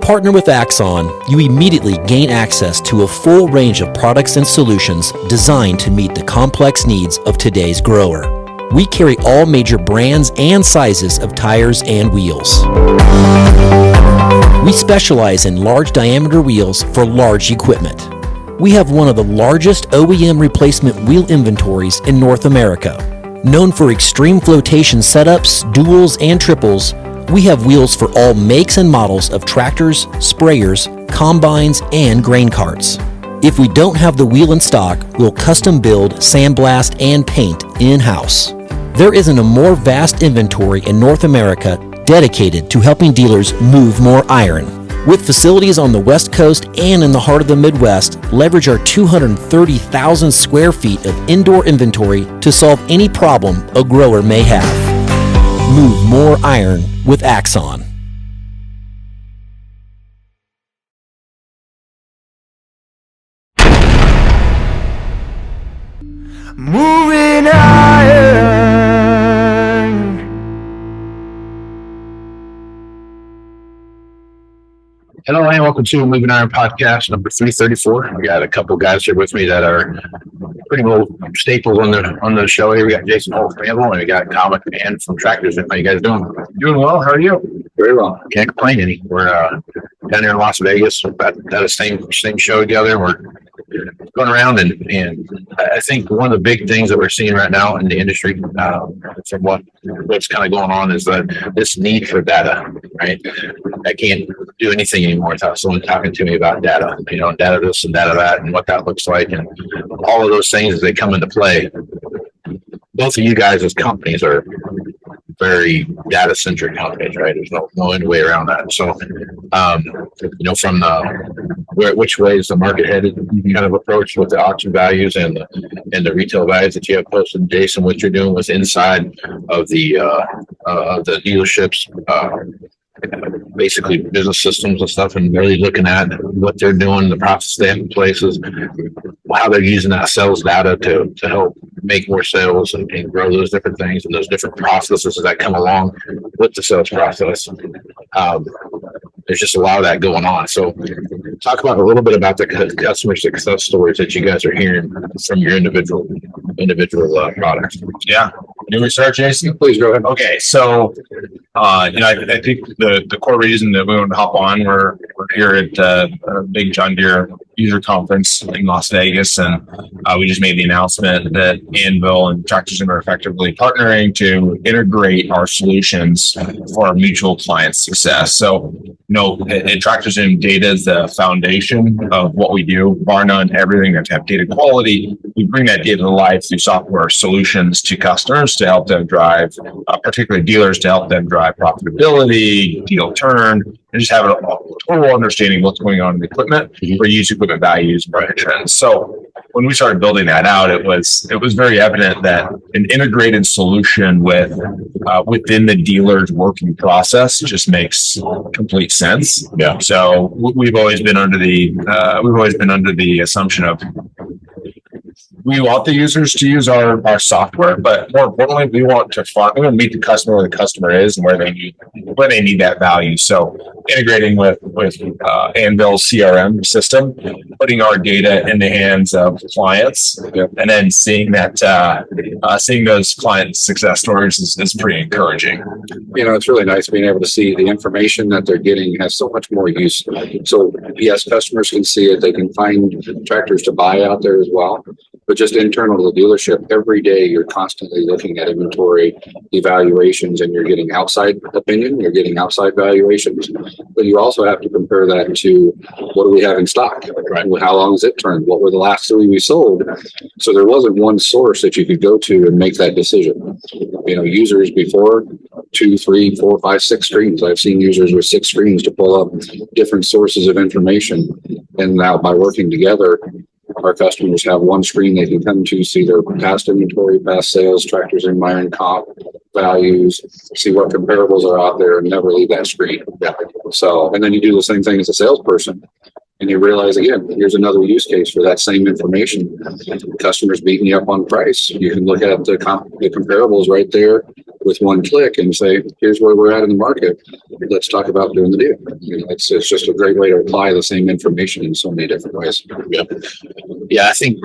partner with Axon, you immediately gain access to a full range of products and solutions designed to meet the complex needs of today's grower. We carry all major brands and sizes of tires and wheels. We specialize in large diameter wheels for large equipment. We have one of the largest OEM replacement wheel inventories in North America. Known for extreme flotation setups, duals, and triples, we have wheels for all makes and models of tractors, sprayers, combines, and grain carts. If we don't have the wheel in stock, we'll custom build, sandblast, and paint in-house. There isn't a more vast inventory in North America dedicated to helping dealers move more iron. With facilities on the West Coast and in the heart of the Midwest, leverage our 230,000 square feet of indoor inventory to solve any problem a grower may have. Move more iron with Axon. Moving iron. Hello and welcome to Moving Iron Podcast number 334. We got a couple guys here with me that are pretty well staples on the show here. We got Jason Hoult from Campbell and we got McMahon from Tractors. How you guys doing? Doing well. How are you? Very well. Can't complain any. We're down here in Las Vegas. We've got the same show together. We're going around and I think one of the big things that we're seeing right now in the industry from what's kind of going on is that this need for data, right? I can't do anything anymore without someone talking to me about data, data this and data that and what that looks like and all of those things as they come into play. Both of you guys as companies are very data centric companies, right? There's no way around that. So, from which way is the market headed kind of approach with the auction values and the retail values that you have posted, Jason, what you're doing was inside of the dealerships, basically business systems and stuff, and really looking at what they're doing, the process they have in places, how they're using that sales data to help make more sales and grow those different things and those different processes that come along with the sales process. There's just a lot of that going on. So talk about a little bit about the customer success stories that you guys are hearing from your individual products. Yeah. Do we start, Jason? Please go ahead. Okay. So, I think the core reason that we want to hop on, we're here at a big John Deere user conference in Las Vegas, and we just made the announcement that Anvil and Tractors are effectively partnering to integrate our solutions for our mutual client success. So, at Tractors and data is the foundation of what we do. Bar none, everything has to have data quality. We bring that data to life through software solutions to customers to help them drive, particularly dealers, to help them drive profitability, deal turn, and just have a total understanding of what's going on in the equipment for used equipment values, trends. So when we started building that out, it was very evident that an integrated solution within the dealer's working process just makes complete sense. Yeah. So we've always been under the assumption of we want the users to use our software, but more importantly, we want to meet the customer where the customer is and where they need that value. So integrating with Anvil's CRM system, putting our data in the hands of clients, and then seeing those client success stories is pretty encouraging. It's really nice being able to see the information that they're getting has so much more use. So yes, customers can see it. They can find tractors to buy out there as well. But just internal to the dealership, every day you're constantly looking at inventory evaluations and you're getting outside opinion, you're getting outside valuations. But you also have to compare that to what do we have in stock? Right? How long has it turned? What were the last three we sold? So there wasn't one source that you could go to and make that decision. Users before 2, 3, 4, 5, 6 screens. I've seen users with 6 screens to pull up different sources of information. And now by working together, our customers have one screen they can come to, see their past inventory, past sales, Tractors and McMahon comp values, see what comparables are out there, and never leave that screen. So, and then you do the same thing as a salesperson. And you realize, again, here's another use case for that same information. Customers beating you up on price. You can look at the comparables right there with one click and say, here's where we're at in the market. Let's talk about doing the deal. It's just a great way to apply the same information in so many different ways. Yeah, I think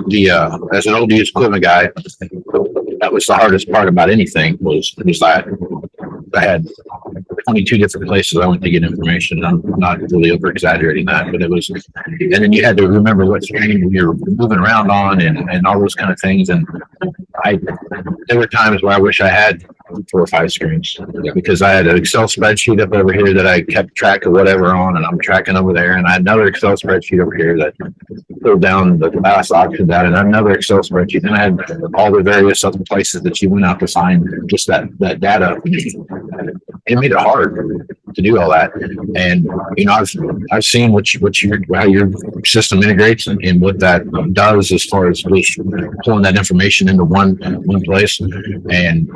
as an old used equipment guy, that was the hardest part about anything was that I had 22 different places I went to get information. I'm not really over exaggerating that, but it was, and then you had to remember what screen you're moving around on and all those kind of things. And there were times where I wish I had 4 or 5 screens because I had an Excel spreadsheet up over here that I kept track of whatever on, and I'm tracking over there, and I had another Excel spreadsheet over here that pulled down the last auction data, and another Excel spreadsheet. And I had all the various other places that you went out to find just that data. It made it hard to do all that. And I've seen how your system integrates and what that does as far as pulling that information into one place, and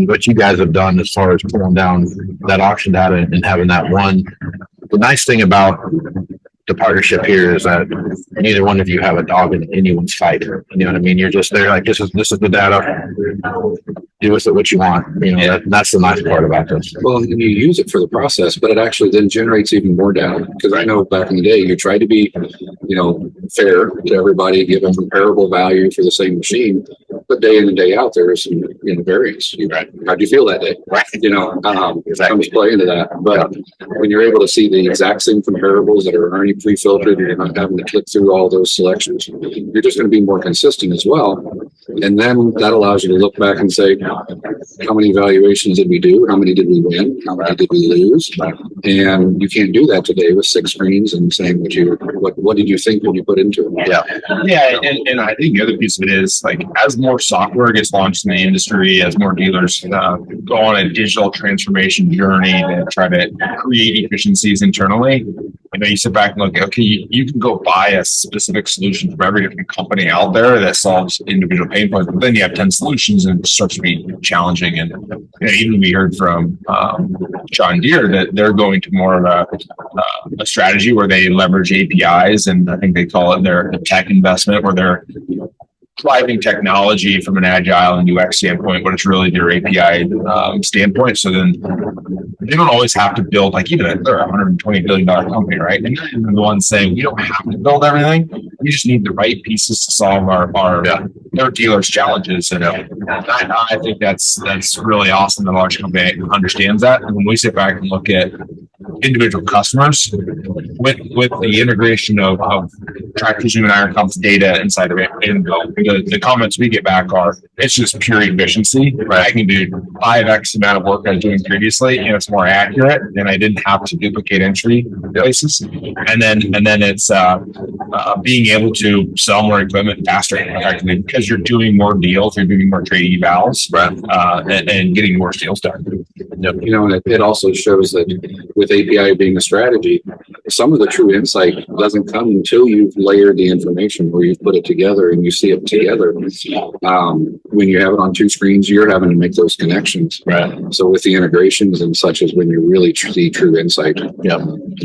what you guys have done as far as pulling down that auction data and having that one. The nice thing about the partnership here is that neither one of you have a dog in anyone's fight. You know what I mean? You're just there like, this is the data. Do with it what you want. That's the nice part about this. Well, and you use it for the process, but it actually then generates even more data. Because I know back in the day, you tried to be, fair to everybody, give a comparable value for the same machine. But day in and day out, there is some variance. How'd you feel that day? Right. Comes play into that. But when you're able to see the exact same comparables that are already pre-filtered, you're not having to click through all those selections. You're just going to be more consistent as well. And then that allows you to look back and say, how many evaluations did we do? How many did we win? How many did we lose? And you can't do that today with 6 screens and saying what did you think when you put into it? Yeah. And I think the other piece of it is as more software gets launched in the industry, as more dealers go on a digital transformation journey to try to create efficiencies internally, you sit back and look, okay, you can go buy a specific solution from every different company out there that solves individual pain points, but then you have 10 solutions and it starts to be challenging. And even we heard from John Deere that they're going to more of a strategy where they leverage APIs, and I think they call it their tech investment, where they're driving technology from an agile and UX standpoint, but it's really their API standpoint. So then they don't always have to build, even they're a $120 billion company, right? And they're the ones saying, we don't have to build everything. We just need the right pieces to solve their dealers' challenges. And I think that's really awesome that a large company understands that. And when we sit back and look at individual customers with the integration of Tractors Zoom and Iron Comp's data inside of it, and the comments we get back are, it's just pure efficiency. Right? I can do 5x amount of work I was doing previously, and it's more accurate, and I didn't have to duplicate entry places. And then it's being able to sell more equipment faster and effectively because you're doing more deals, you're doing more trade evals, and getting more deals done. And it also shows that with API being a strategy, some of the true insight doesn't come until you've layered the information, where you've put it together and you see it together. When you have it on 2 screens, you're having to make those connections. Right. So with the integrations and such as when you really see true insight, and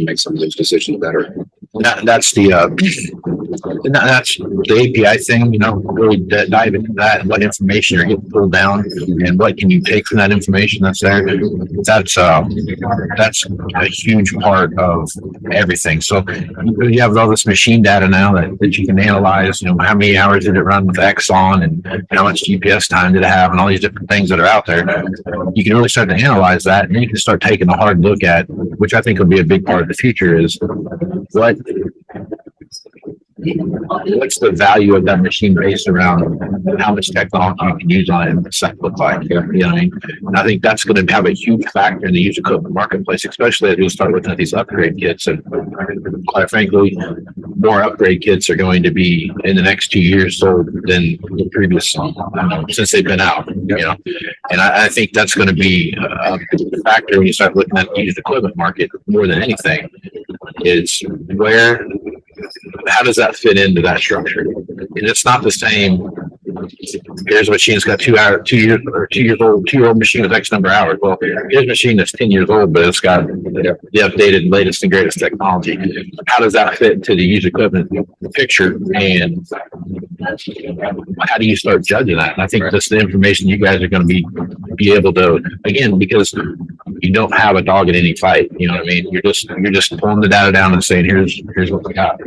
make some of those decisions better. That's the API thing, really dive into that, what information are getting pulled down and what can you take from that information that's there. That's a huge part of everything. So you have all this machine data now that you can analyze, how many hours did it run with X on, and how much GPS time did it have, and all these different things that are out there. You can really start to analyze that, and then you can start taking a hard look at, which I think will be a big part of the future, is what's the value of that machine based around how much technology you can use on it and what's that look like? You know what I mean? And I think that's going to have a huge factor in the used equipment marketplace, especially as we start looking at these upgrade kits. And quite frankly, more upgrade kits are going to be in the next 2 years sold than the previous since they've been out. And I think that's going to be a factor when you start looking at the used equipment market more than anything. Is how does that fit into that structure? And it's not the same here's a machine that's got 2 year old machine with X number of hours. Well, here's a machine that's 10 years old, but it's got the updated, latest and greatest technology. How does that fit into the used equipment picture? And how do you start judging that? And I think that's the information you guys are going to be able to, again, because you don't have a dog in any fight. You know what I mean? You're just pulling the data down and saying, here's what we got.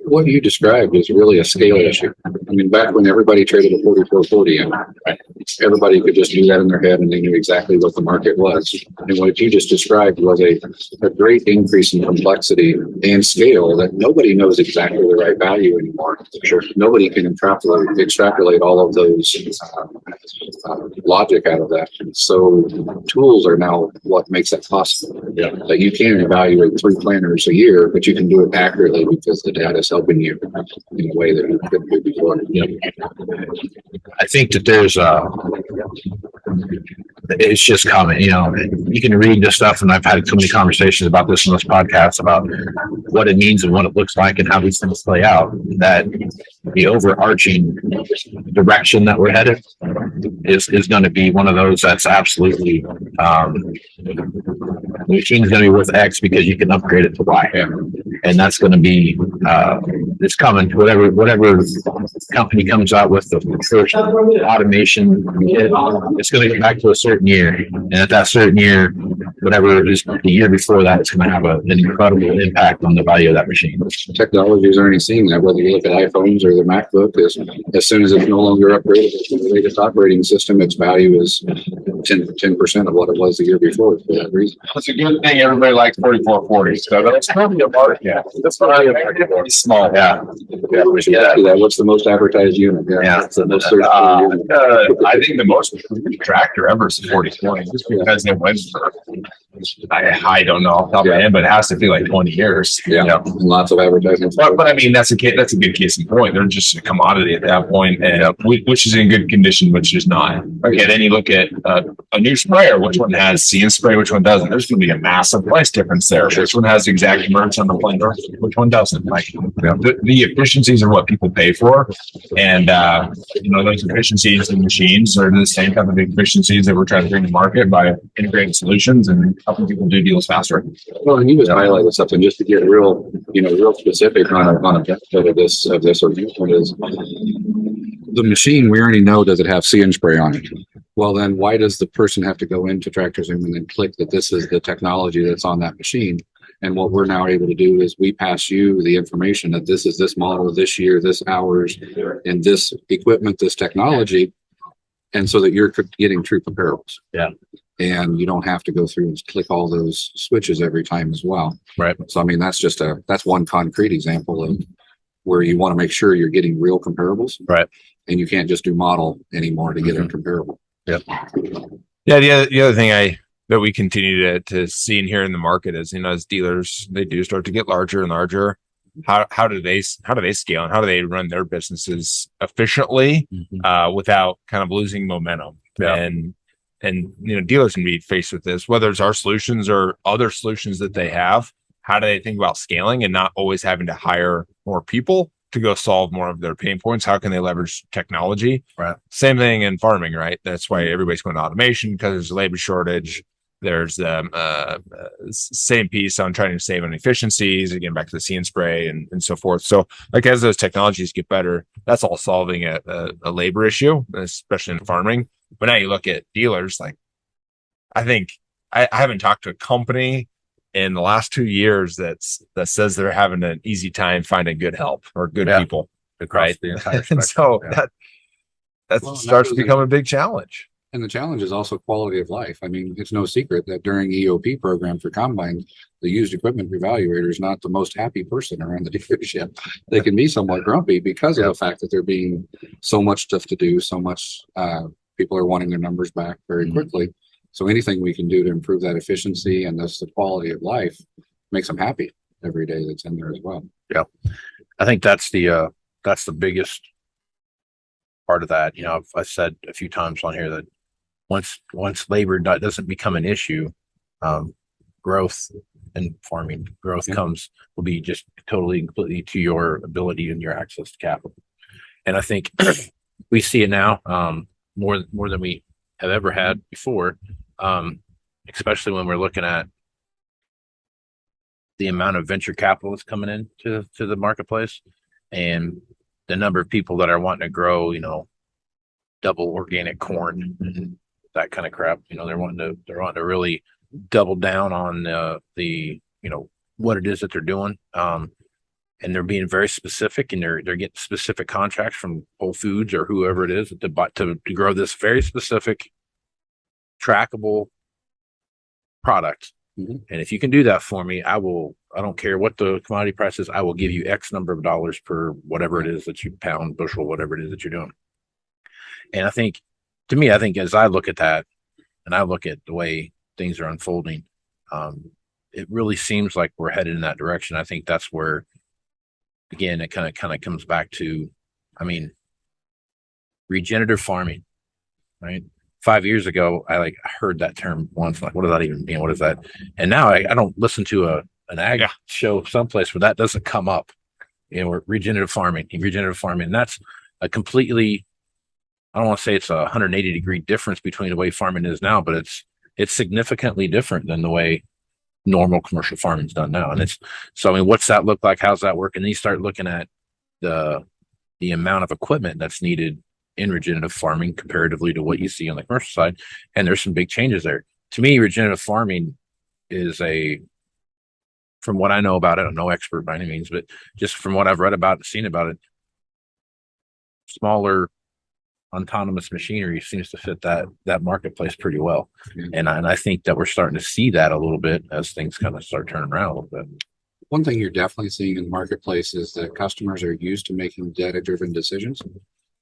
What you described is really a scale issue. I mean, back when everybody traded a 4440 in, everybody could just do that in their head and they knew exactly what the market was. And what you just described was a great increase in complexity and scale that nobody knows exactly the right value anymore. Sure. Nobody can extrapolate all of those logic out of that. So tools are now what makes that possible. Yeah. That you can evaluate 3 planners a year, but you can do it accurately because the data is helping you in a way that you couldn't do before. Yeah. I think that there's it's just common, you know, you can read this stuff, and I've had so many conversations about this in this podcast about what it means and what it looks like and how these things play out, that the overarching direction that we're headed is going to be one of those that's absolutely the machine's going to be worth X because you can upgrade it to Y. And that's going to be it's coming to whatever company comes out with the first automation kit, it's going to get back to a certain year, and at that certain year, whatever it is, the year before that, it's going to have an incredible impact on the value of that machine. Technology is already seeing that, whether you look at iPhones or the MacBook, as soon as it's no longer upgraded to the latest operating system, its value is 10% of what it was the year before for that reason. It's a good thing everybody likes 4440. So that's probably a market. Yeah. That's probably a small. Yeah. What's the most advertised unit? Yeah. It's the most searched for unit. I think the most tractor ever is 4020, just because it went for, I don't know off the top of my head, but it has to be like 20 years. Yeah. You know? And lots of advertising. But I mean, that's a good case in point. They're just a commodity at that point, and which is in good condition, which is not. Okay, then you look at a new sprayer, which one has See and Spray, which one doesn't. There's going to be a massive price difference there. Which one has the exact emerge on the planer, which one doesn't. Like the efficiencies are what people pay for, and those efficiencies in machines are the same type of efficiencies that we're trying to bring to market by integrating solutions and helping people do deals faster. Well, and you just highlighted something just to get real specific on a benefit of this or viewpoint is the machine. We already know, does it have See and Spray on it? Well, then why does the person have to go into TractorZoom and then click that this is the technology that's on that machine? And what we're now able to do is we pass you the information that this is this model, this year, this hours, and this equipment, this technology, and so that you're getting true comparables. Yeah. And you don't have to go through and click all those switches every time as well. Right. So, I mean, that's one concrete example of where you want to make sure you're getting real comparables. Right. And you can't just do model anymore to get a comparable. Yep. Yeah. The other thing that we continue to see and hear in the market is, as dealers, they do start to get larger and larger. How do they scale and how do they run their businesses efficiently without kind of losing momentum? Yeah. And dealers can be faced with this, whether it's our solutions or other solutions that they have. How do they think about scaling and not always having to hire more people to go solve more of their pain points? How can they leverage technology? Right. Same thing in farming, right? That's why everybody's going to automation, because there's a labor shortage. There's the same piece on trying to save on efficiencies, again, back to the See and Spray and so forth. So like as those technologies get better, that's all solving a labor issue, especially in farming. But now you look at dealers, like I think I haven't talked to a company in the last 2 years that says they're having an easy time finding good help or good people, right? The entire And so that starts to become a big challenge. And the challenge is also quality of life. I mean, it's no secret that during EOP program for combine, the used equipment evaluator is not the most happy person around the dealership. They can be somewhat grumpy because of the fact that there being so much stuff to do, so much people are wanting their numbers back very quickly. So anything we can do to improve that efficiency and thus the quality of life makes them happy every day that's in there as well. Yeah. I think that's the biggest part of that. I've said a few times on here that once labor doesn't become an issue, growth and farming will be just totally and completely to your ability and your access to capital. And I think we see it now, more than we have ever had before, especially when we're looking at the amount of venture capital that's coming in to the marketplace and the number of people that are wanting to grow, double organic corn and that kind of crap. They're wanting to really double down on what it is that they're doing. And they're being very specific, and they're getting specific contracts from Whole Foods or whoever it is to grow this very specific trackable product. Mm-hmm. And if you can do that for me, I don't care what the commodity price is, I will give you X number of dollars per whatever it is that you pound, bushel, whatever it is that you're doing. And I think as I look at that and I look at the way things are unfolding, it really seems like we're headed in that direction. I think that's where, again, it kind of comes back to, regenerative farming, right? 5 years ago, I heard that term once, like, what does that even mean? What is that? And now I don't listen to an ag show someplace where that doesn't come up. Regenerative farming. And that's a completely, I don't want to say it's a 180-degree difference between the way farming is now, but it's significantly different than the way normal commercial farming is done now. And what's that look like? How's that work? And then you start looking at the amount of equipment that's needed in regenerative farming comparatively to what you see on the commercial side. And there's some big changes there. To me, regenerative farming is from what I know about it, I'm no expert by any means, but just from what I've read about and seen about it, smaller autonomous machinery seems to fit that marketplace pretty well. And I think that we're starting to see that a little bit as things kind of start turning around a little bit. One thing you're definitely seeing in the marketplace is that customers are used to making data-driven decisions,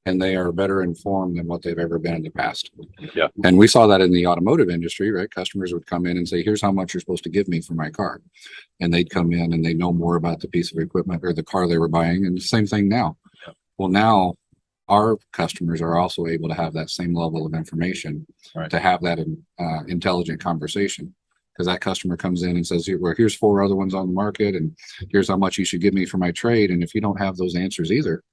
and they are better informed than what they've ever been in the past. Yeah. And we saw that in the automotive industry, right? Customers would come in and say, here's how much you're supposed to give me for my car. And they'd come in and they know more about the piece of equipment or the car they were buying. And the same thing now. Yeah. Well, now our customers are also able to have that same level of information, right, to have that intelligent conversation. Because that customer comes in and says, well, here's 4 other ones on the market, and here's how much you should give me for my trade. And if you don't have those answers either,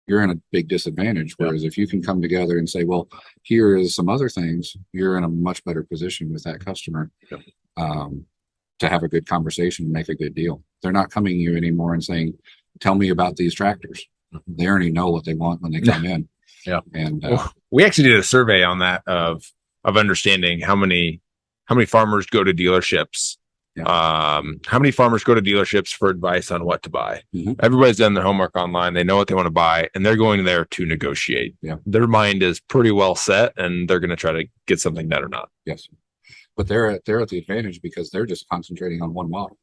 you're in a big disadvantage. Whereas if you can come together and say, well, here is some other things, you're in a much better position with that customer to have a good conversation and make a good deal. They're not coming to you anymore and saying, tell me about these tractors. They already know what they want when they come in. Yeah. And we actually did a survey on that of understanding how many farmers go to dealerships. Yeah. How many farmers go to dealerships for advice on what to buy? Mm-hmm. Everybody's done their homework online. They know what they want to buy, and they're going there to negotiate. Yeah. Their mind is pretty well set, and they're going to try to get something done or not. Yes. But they're at the advantage because they're just concentrating on one model,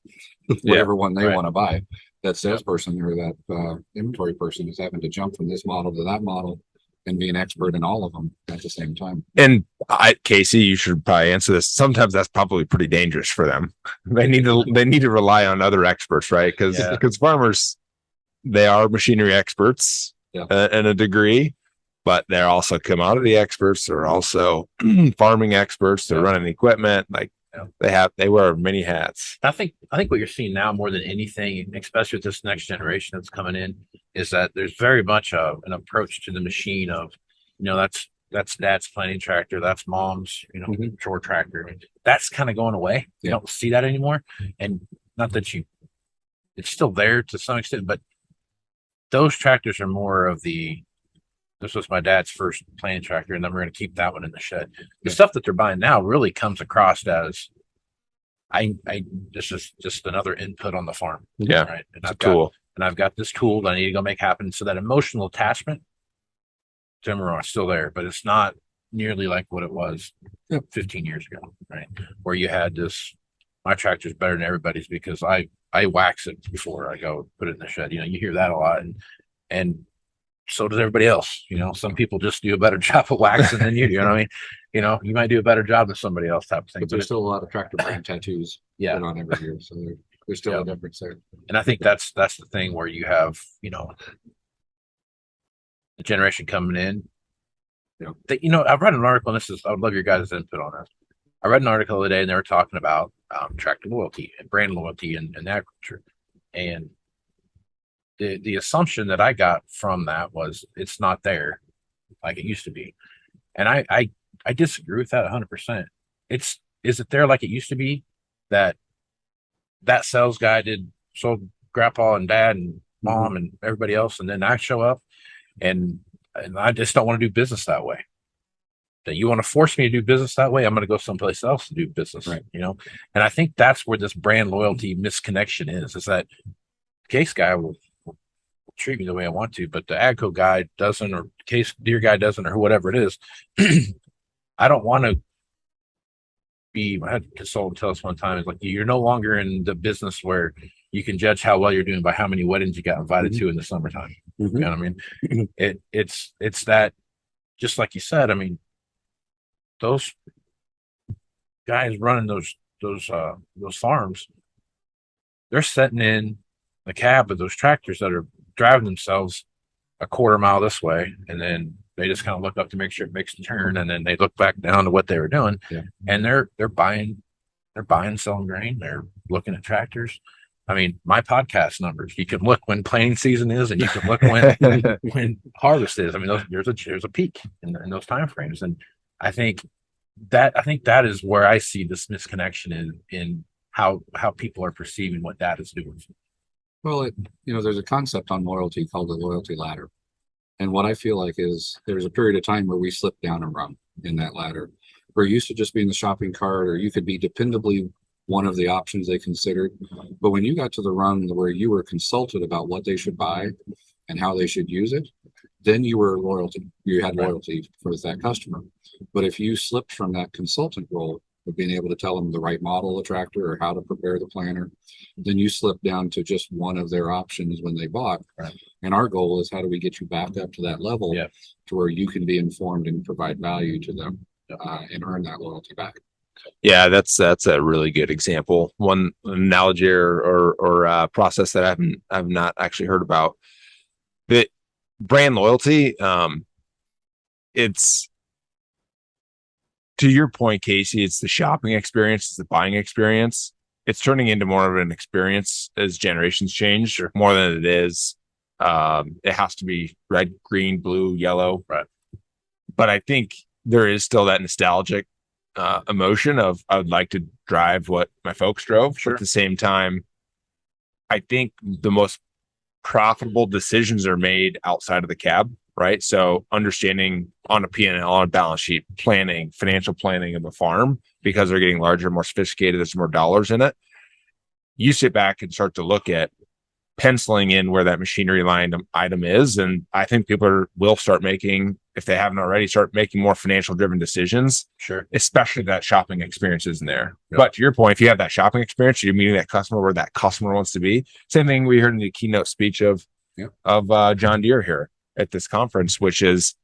whatever one they want to buy. That salesperson or that inventory person is having to jump from this model to that model and be an expert in all of them at the same time. And Casey, you should probably answer this. Sometimes that's probably pretty dangerous for them. They need to rely on other experts, right? Because farmers, they are machinery experts in a degree, but they're also commodity experts. They're also farming experts. They're running equipment. They wear many hats. I think what you're seeing now more than anything, especially with this next generation that's coming in, is that there's very much an approach to the machine of, that's dad's planting tractor, that's mom's, chore tractor. That's kind of going away. You don't see that anymore. And not that it's still there to some extent, but those tractors are more of this was my dad's first planting tractor, and then we're going to keep that one in the shed. The stuff that they're buying now really comes across as, this is just another input on the farm. Yeah. Right. And I've got this tool that I need to go make happen. So that emotional attachment, is still there, but it's not nearly like what it was 15 years ago, right? Where you had this, my tractor's better than everybody's because I wax it before I go put it in the shed. You hear that a lot, and so does everybody else. Some people just do a better job of waxing than you do. You might do a better job than somebody else type of thing. But there's still a lot of tractor brand tattoos put on every year. So there's still a difference there. And I think that's the thing where you have, the generation coming in. I've read an article, and I would love your guys' input on this. I read an article the other day, and they were talking about tractor loyalty and brand loyalty in agriculture. And the assumption that I got from that was it's not there like it used to be. And I disagree with that 100%. Is it there like it used to be that sales guy sold grandpa and dad and mom and everybody else, and then I show up and I just don't want to do business that way. That you want to force me to do business that way, I'm going to go someplace else to do business, right? And I think that's where this brand loyalty misconnection is that Case guy will treat me the way I want to, but the AGCO guy doesn't, or Case Deer guy doesn't, or whatever it is. I don't want to be, I had a consultant tell us one time, it's like, you're no longer in the business where you can judge how well you're doing by how many weddings you got invited to in the summertime. You know what I mean? It's that, just like you said, I mean, those guys running those farms, they're setting in the cab of those tractors that are driving themselves a quarter mile this way, and then they just kind of look up to make sure it makes the turn, and then they look back down to what they were doing, and they're buying, selling grain, they're looking at tractors. I mean, my podcast numbers, you can look when planting season is, and you can look when harvest is. I mean, there's a peak in those time frames, and I think that is where I see this misconnection in how people are perceiving what that is doing. Well, there's a concept on loyalty called the loyalty ladder. And what I feel like is there's a period of time where we slipped down a rung in that ladder. We're used to just being the shopping cart, or you could be dependably one of the options they considered. But when you got to the rung where you were consulted about what they should buy and how they should use it, then you were loyalty. You had loyalty for that customer. But if you slipped from that consultant role of being able to tell them the right model of the tractor or how to prepare the planter, then you slip down to just one of their options when they bought. Right. And our goal is, how do we get you back up to that level to where you can be informed and provide value to them and earn that loyalty back. Yeah, that's a really good example. One analogy or process that I've not actually heard about. The brand loyalty, it's, to your point, Casey, it's the shopping experience, it's the buying experience. It's turning into more of an experience as generations change, more than it is. It has to be red, green, blue, yellow. Right. But I think there is still that nostalgic emotion of, I would like to drive what my folks drove. Sure. At the same time, I think the most profitable decisions are made outside of the cab, right? So understanding on a P&L, on a balance sheet, planning, financial planning of the farm, because they're getting larger, more sophisticated, there's more dollars in it. You sit back and start to look at penciling in where that machinery line item is. And I think people will start making, if they haven't already, start making more financial driven decisions. Sure. Especially that shopping experience isn't there. Yep. But to your point, if you have that shopping experience, you're meeting that customer where that customer wants to be. Same thing we heard in the keynote speech of John Deere here at this conference, which is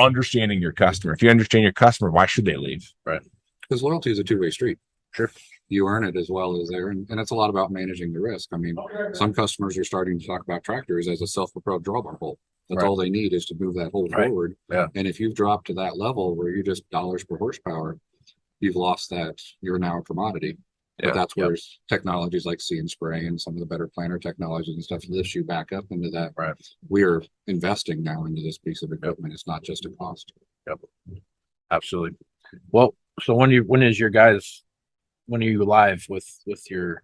understanding your customer. If you understand your customer, why should they leave? Right. Because loyalty is a two-way street. Sure. You earn it as well as there. And it's a lot about managing the risk. I mean, some customers are starting to talk about tractors as a self-propelled drawbar hole. That's all they need is to move that hole forward. Yeah. And if you've dropped to that level where you're just dollars per horsepower, you've lost that. You're now a commodity. But that's where technologies like See and Spray and some of the better planter technologies and stuff lifts you back up into that. Right. We are investing now into this piece of equipment. It's not just a cost. Yep. Absolutely. Well, so when are you live with your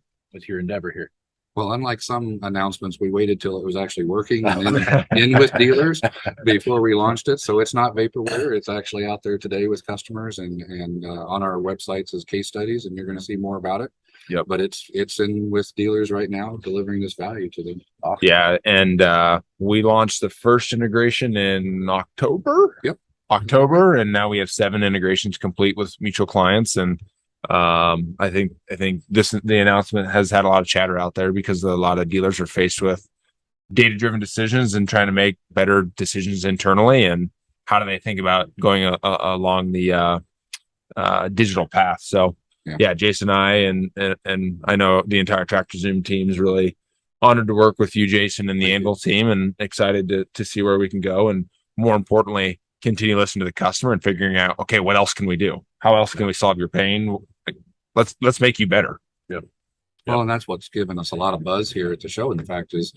endeavor here? Well, unlike some announcements, we waited till it was actually working and in with dealers before we launched it. So it's not vaporware. It's actually out there today with customers and on our websites as case studies, and you're going to see more about it. Yep. But it's in with dealers right now, delivering this value to them. Awesome. Yeah. And we launched the first integration in October. Yep. And now we have 7 integrations complete with mutual clients. And I think the announcement has had a lot of chatter out there because a lot of dealers are faced with data-driven decisions and trying to make better decisions internally. And how do they think about going along the digital path? So Jason and I know the entire Tractor Zoom team is really honored to work with you, Jason, and the Anvil team, and excited to see where we can go. And more importantly, continue listening to the customer and figuring out, okay, what else can we do? How else can we solve your pain? Let's make you better. Yep. Well, and that's what's given us a lot of buzz here at the show. And the fact is,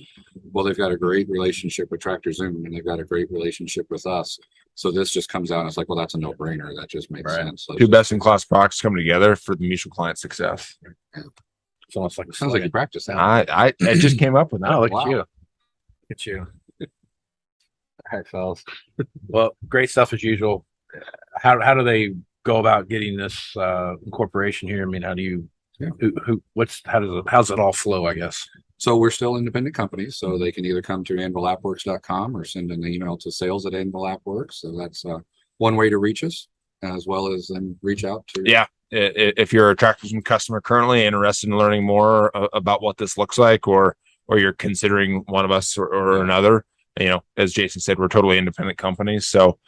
well, they've got a great relationship with Tractor Zoom and they've got a great relationship with us. So this just comes out and it's like, well, that's a no brainer. That just makes Right. sense. So Two best in class products coming together for the mutual client success. It's almost like sounds like you practice that. I just came up with that. Oh, look Wow. at you. Look at you. All right, fellas. Well, great stuff as usual. How do they go about getting this incorporation here? I mean, how do you how's it all flow, I guess? So we're still independent companies, so they can either come to anvilappworks.com or send an email to sales@anvilappworks. So that's one way to reach us, as well as then reach out to. Yeah. If you're a Tractors customer currently interested in learning more about what this looks like, or you're considering one of us or another, as Jason said, we're totally independent companies. So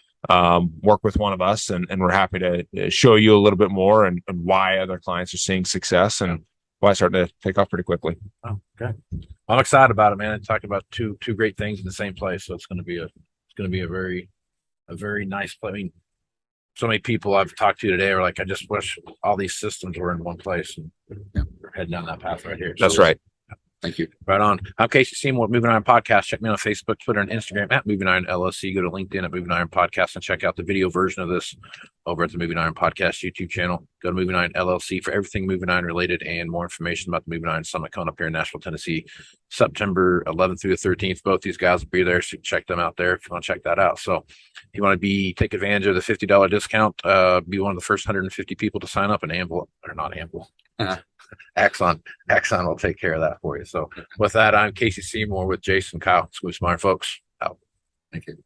work with one of us and we're happy to show you a little bit more and why other clients are seeing success and why it's starting to take off pretty quickly. Oh, okay. I'm excited about it, man. Talking about two great things in the same place. So it's going to be a very nice place. I mean, so many people I've talked to today are like, I just wish all these systems were in one place, and we're heading down that path right here. That's right. Thank you. Right on. I'm Casey Seymour, Moving Iron Podcast. Check me out on Facebook, Twitter, and Instagram at Moving Iron LLC. Go to LinkedIn at Moving Iron Podcast and check out the video version of this over at the Moving Iron Podcast YouTube channel. Go to Moving Iron LLC for everything Moving Iron related and more information about the Moving Iron Summit coming up here in Nashville, Tennessee, September 11th through the 13th. Both these guys will be there, so check them out there if you want to check that out. So if you want to take advantage of the $50 discount, be one of the first 150 people to sign up, and Axon will take care of that for you. So with that, I'm Casey Seymour with Jason Kyle. Smooth Smart folks out. Thank you.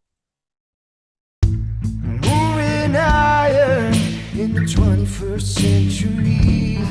Moving iron in the 21st century.